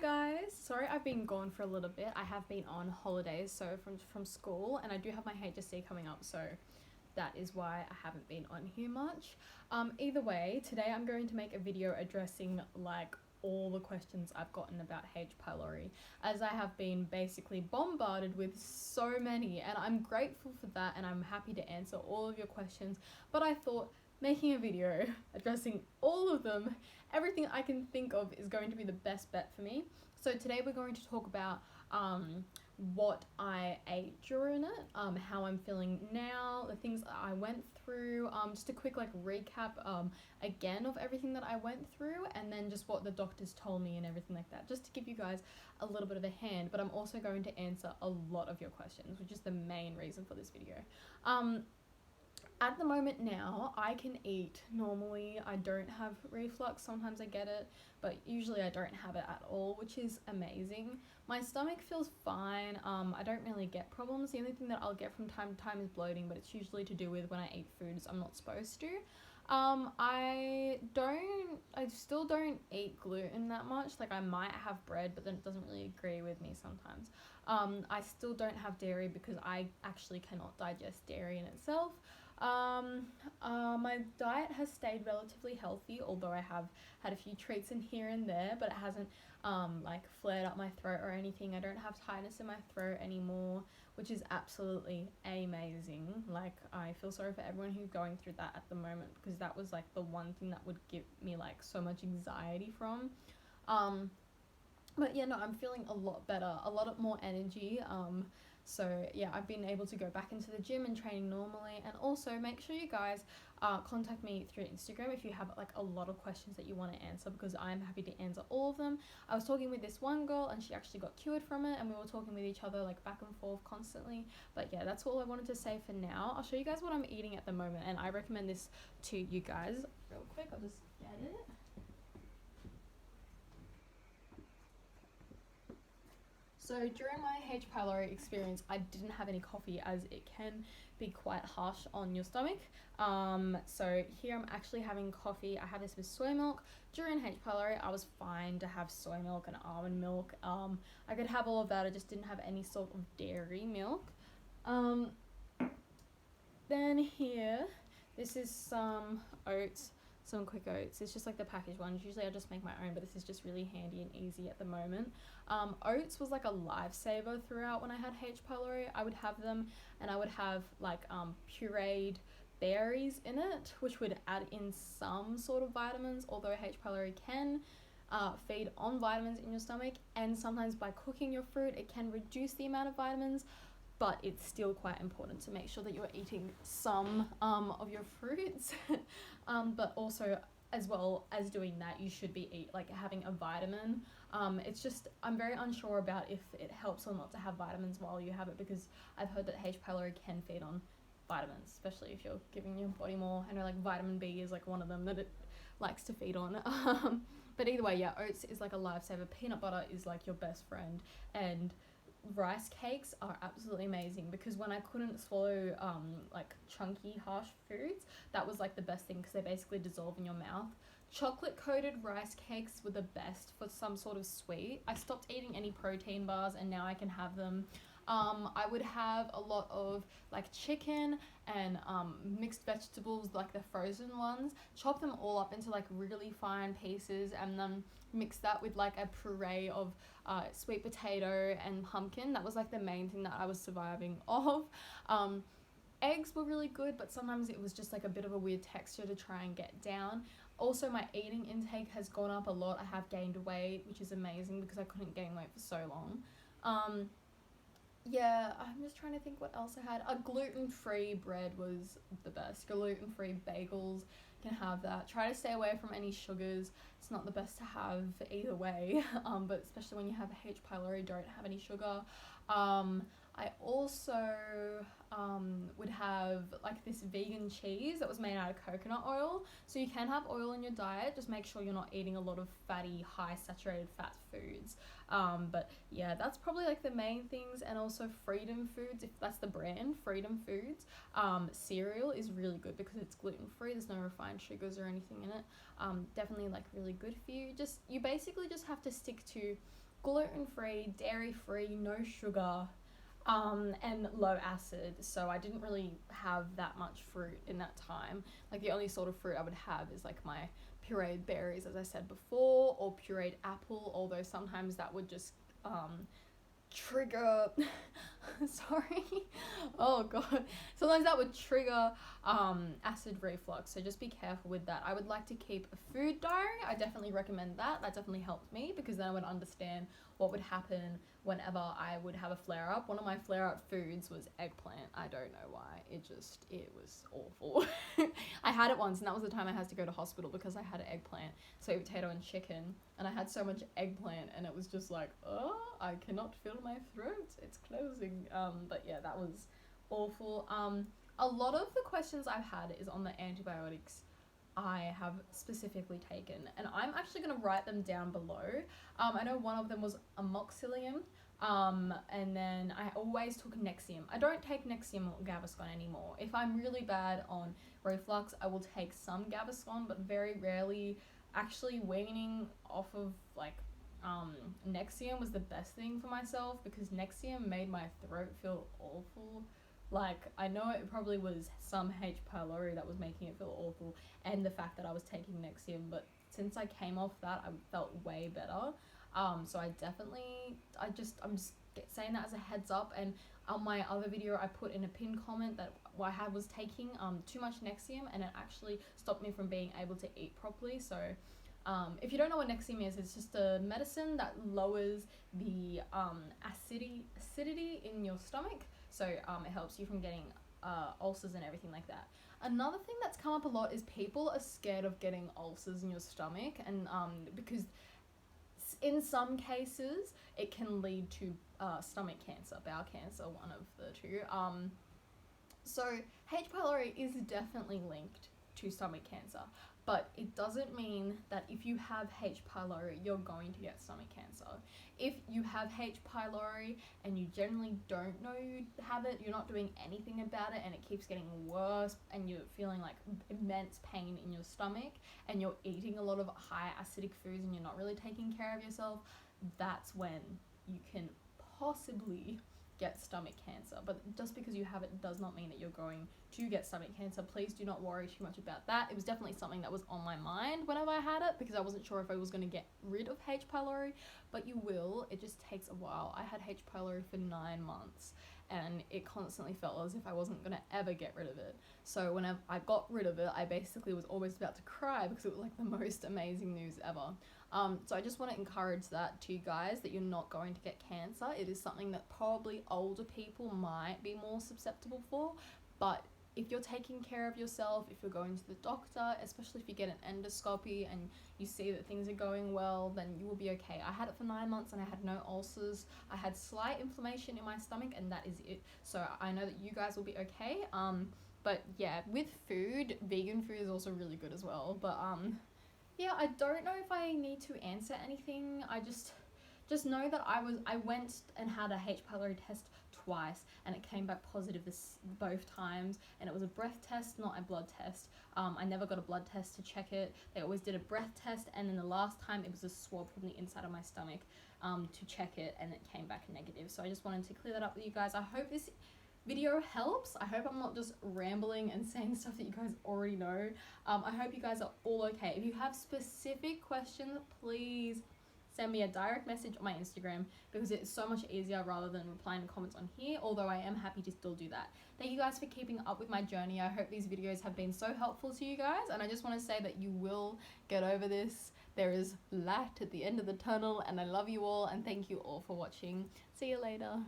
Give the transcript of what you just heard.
Hi guys, sorry I've been gone for a little bit. I have been on holidays, so from school, and I do have my HSC coming up, so that is why I haven't been on here much. Either way, today I'm going to make a video addressing like all the questions I've gotten about H. pylori, as I have been basically bombarded with so many, and I'm grateful for that and I'm happy to answer all of your questions, but I thought making a video addressing all of them, everything I can think of, is going to be the best bet for me. So today we're going to talk about what I ate during it, how I'm feeling now, the things that I went through, just a quick like recap again of everything that I went through, and then just what the doctors told me and everything like that, just to give you guys a little bit of a hand. But I'm also going to answer a lot of your questions, which is the main reason for this video. At the moment now, I can eat normally. I don't have reflux. Sometimes I get it, but usually I don't have it at all, which is amazing. My stomach feels fine. I don't really get problems. The only thing that I'll get from time to time is bloating, but it's usually to do with when I eat foods I'm not supposed to. I still don't eat gluten that much. Like, I might have bread, but then it doesn't really agree with me sometimes. I still don't have dairy because I actually cannot digest dairy in itself. My diet has stayed relatively healthy, although I have had a few treats in here and there, but it hasn't like flared up my throat or anything. I don't have tightness in my throat anymore, which is absolutely amazing. Like, I feel sorry for everyone who's going through that at the moment, because that was like the one thing that would give me like so much anxiety from. But yeah, no, I'm feeling a lot better, a lot more energy. So yeah, I've been able to go back into the gym and training normally. And also make sure you guys contact me through Instagram if you have like a lot of questions that you want to answer, because I'm happy to answer all of them. I was talking with this one girl and she actually got cured from it, and we were talking with each other like back and forth constantly. But yeah, that's all I wanted to say for now. I'll show you guys what I'm eating at the moment, and I recommend this to you guys. Real quick, I'll just get it. So during my H. pylori experience, I didn't have any coffee, as it can be quite harsh on your stomach. So here I'm actually having coffee. I have this with soy milk. During H. pylori, I was fine to have soy milk and almond milk. I could have all of that. I just didn't have any sort of dairy milk. Then here, this is some oats. Some quick oats. It's just like the packaged ones. Usually I just make my own, but this is just really handy and easy at the moment. Oats was like a lifesaver throughout when I had H. pylori. I would have them, and I would have like pureed berries in it, which would add in some sort of vitamins, although H. pylori can feed on vitamins in your stomach, and sometimes by cooking your fruit it can reduce the amount of vitamins, but it's still quite important to make sure that you're eating some of your fruits. But also, as well as doing that, you should be having a vitamin. It's just, I'm very unsure about if it helps or not to have vitamins while you have it, because I've heard that H. pylori can feed on vitamins, especially if you're giving your body more. I know like vitamin B is like one of them that it likes to feed on. But either way, yeah, oats is like a lifesaver. Peanut butter is like your best friend, and rice cakes are absolutely amazing, because when I couldn't swallow like chunky harsh foods, that was like the best thing, because they basically dissolve in your mouth. Chocolate coated rice cakes were the best for some sort of sweet. I stopped eating any protein bars, and now I can have them. I would have a lot of like chicken and mixed vegetables, like the frozen ones, chop them all up into like really fine pieces, and then mix that with like a puree of sweet potato and pumpkin. That was like the main thing that I was surviving off. Eggs were really good, but sometimes it was just like a bit of a weird texture to try and get down. Also, my eating intake has gone up a lot. I have gained weight, which is amazing, because I couldn't gain weight for so long. Yeah, I'm just trying to think what else I had. A gluten-free bread was the best. Gluten-free bagels, can have that. Try to stay away from any sugars. It's not the best to have either way, but especially when you have H. pylori, don't have any sugar. I also would have like this vegan cheese that was made out of coconut oil. So you can have oil in your diet, just make sure you're not eating a lot of fatty, high saturated fat foods. But yeah, that's probably like the main things. And also Freedom Foods, if that's the brand, Freedom Foods. Cereal is really good because it's gluten free. There's no refined sugars or anything in it. Definitely like really good for you. You basically just have to stick to gluten-free, dairy-free, no sugar, and low acid. So I didn't really have that much fruit in that time. Like the only sort of fruit I would have is like my pureed berries, as I said before, or pureed apple, although sometimes that would just trigger sorry, oh god, sometimes that would trigger acid reflux, so just be careful with that. I would like to keep a food diary. I definitely recommend that. That definitely helped me, because then I would understand what would happen whenever I would have a flare up. One of my flare up foods was eggplant. I don't know why, it was awful. I had it once, and that was the time I had to go to hospital because I had eggplant, sweet potato and chicken, and I had so much eggplant, and it was just like, oh, I cannot feel my throat, it's closing. But yeah, that was awful. A lot of the questions I've had is on the antibiotics I have specifically taken, and I'm actually going to write them down below. I know one of them was amoxicillin, and then I always took Nexium. I don't take Nexium or Gaviscon anymore. If I'm really bad on reflux, I will take some Gaviscon, but very rarely. Actually weaning off of like Nexium was the best thing for myself, because Nexium made my throat feel awful. Like, I know it probably was some H. pylori that was making it feel awful, and the fact that I was taking Nexium, but since I came off that, I felt way better. So I'm just saying that as a heads up. And on my other video, I put in a pinned comment that I was taking too much Nexium, and it actually stopped me from being able to eat properly. So if you don't know what Nexium is, it's just a medicine that lowers the acidity in your stomach. So it helps you from getting ulcers and everything like that. Another thing that's come up a lot is people are scared of getting ulcers in your stomach, and because in some cases it can lead to stomach cancer, bowel cancer, one of the two. So H. pylori is definitely linked to stomach cancer, but it doesn't mean that if you have H. pylori, you're going to get stomach cancer. If you have H. pylori and you generally don't know you have it, you're not doing anything about it, and it keeps getting worse, and you're feeling like immense pain in your stomach, and you're eating a lot of high acidic foods, and you're not really taking care of yourself, that's when you can possibly get stomach cancer. But just because you have it does not mean that you're going to get stomach cancer. Please do not worry too much about that. It was definitely something that was on my mind whenever I had it, because I wasn't sure if I was going to get rid of H. pylori, but you will. It just takes a while. I had H. pylori for 9 months, and it constantly felt as if I wasn't going to ever get rid of it. So whenever I got rid of it, I basically was almost about to cry, because it was like the most amazing news ever. So I just want to encourage that to you guys, that you're not going to get cancer. It is something that probably older people might be more susceptible for, but if you're taking care of yourself, if you're going to the doctor, especially if you get an endoscopy and you see that things are going well, then you will be okay. I had it for 9 months and I had no ulcers. I had slight inflammation in my stomach, and that is it. So I know that you guys will be okay. But yeah, with food, vegan food is also really good as well. But yeah, I don't know if I need to answer anything. I just know that I went and had a H. pylori test twice, and it came back positive both times, and it was a breath test, not a blood test. I never got a blood test to check it. They always did a breath test, and then the last time it was a swab from the inside of my stomach to check it, and it came back negative. So I just wanted to clear that up with you guys. I hope this video helps. I hope I'm not just rambling and saying stuff that you guys already know. I hope you guys are all okay. If you have specific questions, please send me a direct message on my Instagram, because it's so much easier rather than replying to comments on here, although I am happy to still do that. Thank you guys for keeping up with my journey. I hope these videos have been so helpful to you guys, and I just want to say that you will get over this. There is light at the end of the tunnel, and I love you all, and thank you all for watching. See you later.